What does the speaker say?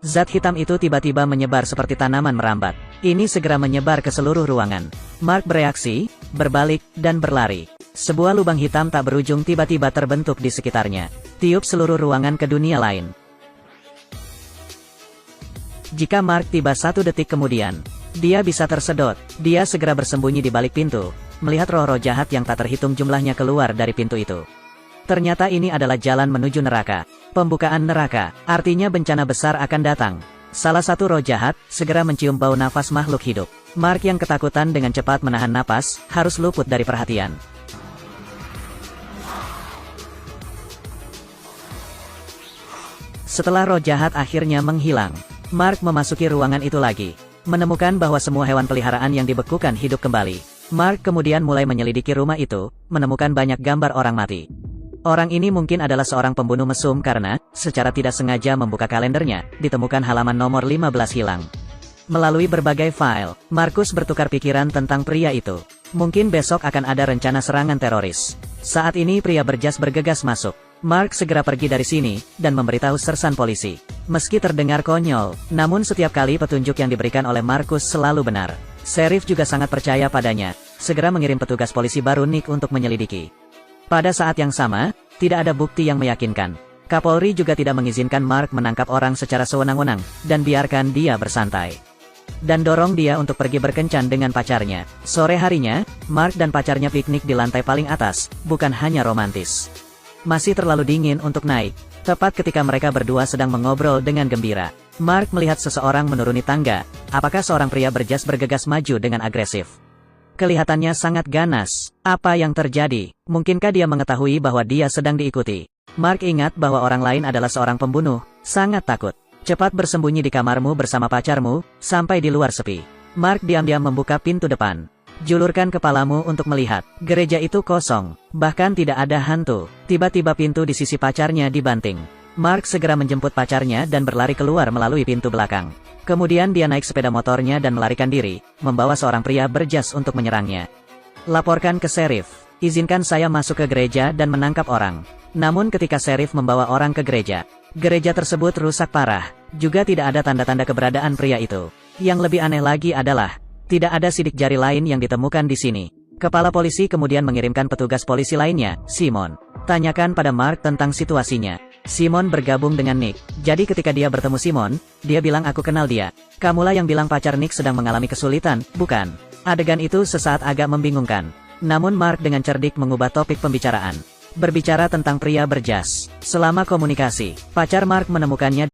Zat hitam itu tiba-tiba menyebar seperti tanaman merambat. Ini segera menyebar ke seluruh ruangan. Mark bereaksi, berbalik, dan berlari. Sebuah lubang hitam tak berujung tiba-tiba terbentuk di sekitarnya. Tiup seluruh ruangan ke dunia lain. Jika Mark tiba 1 detik kemudian, dia bisa tersedot. Dia segera bersembunyi di balik pintu, melihat roh-roh jahat yang tak terhitung jumlahnya keluar dari pintu itu. Ternyata ini adalah jalan menuju neraka. Pembukaan neraka, artinya bencana besar akan datang. Salah satu roh jahat, segera mencium bau nafas makhluk hidup. Mark yang ketakutan dengan cepat menahan napas, harus luput dari perhatian. Setelah roh jahat akhirnya menghilang, Mark memasuki ruangan itu lagi. Menemukan bahwa semua hewan peliharaan yang dibekukan hidup kembali. Mark kemudian mulai menyelidiki rumah itu, menemukan banyak gambar orang mati. Orang ini mungkin adalah seorang pembunuh mesum karena, secara tidak sengaja membuka kalendernya, ditemukan halaman nomor 15 hilang. Melalui berbagai file, Markus bertukar pikiran tentang pria itu. Mungkin besok akan ada rencana serangan teroris. Saat ini pria berjas bergegas masuk. Mark segera pergi dari sini, dan memberitahu sersan polisi. Meski terdengar konyol, namun setiap kali petunjuk yang diberikan oleh Markus selalu benar. Sheriff juga sangat percaya padanya, segera mengirim petugas polisi baru Nick untuk menyelidiki. Pada saat yang sama, tidak ada bukti yang meyakinkan. Kapolri juga tidak mengizinkan Mark menangkap orang secara sewenang-wenang, dan biarkan dia bersantai. Dan dorong dia untuk pergi berkencan dengan pacarnya. Sore harinya, Mark dan pacarnya piknik di lantai paling atas, bukan hanya romantis. Masih terlalu dingin untuk naik. Tepat ketika mereka berdua sedang mengobrol dengan gembira, Mark melihat seseorang menuruni tangga. Apakah seorang pria berjas bergegas maju dengan agresif? Kelihatannya sangat ganas. Apa yang terjadi? Mungkinkah dia mengetahui bahwa dia sedang diikuti? Mark ingat bahwa orang lain adalah seorang pembunuh. Sangat takut. Cepat bersembunyi di kamarmu bersama pacarmu, sampai di luar sepi. Mark diam-diam membuka pintu depan. Julurkan kepalamu untuk melihat. Gereja itu kosong. Bahkan tidak ada hantu. Tiba-tiba pintu di sisi pacarnya dibanting. Mark segera menjemput pacarnya dan berlari keluar melalui pintu belakang. Kemudian dia naik sepeda motornya dan melarikan diri, membawa seorang pria berjas untuk menyerangnya. Laporkan ke sheriff. Izinkan saya masuk ke gereja dan menangkap orang. Namun ketika sheriff membawa orang ke gereja, gereja tersebut rusak parah. Juga tidak ada tanda-tanda keberadaan pria itu. Yang lebih aneh lagi adalah, tidak ada sidik jari lain yang ditemukan di sini. Kepala polisi kemudian mengirimkan petugas polisi lainnya, Simon. Tanyakan pada Mark tentang situasinya. Simon bergabung dengan Nick. Jadi ketika dia bertemu Simon, dia bilang aku kenal dia. Kamulah yang bilang pacar Nick sedang mengalami kesulitan, bukan? Adegan itu sesaat agak membingungkan. Namun Mark dengan cerdik mengubah topik pembicaraan. Berbicara tentang pria berjas. Selama komunikasi, pacar Mark menemukannya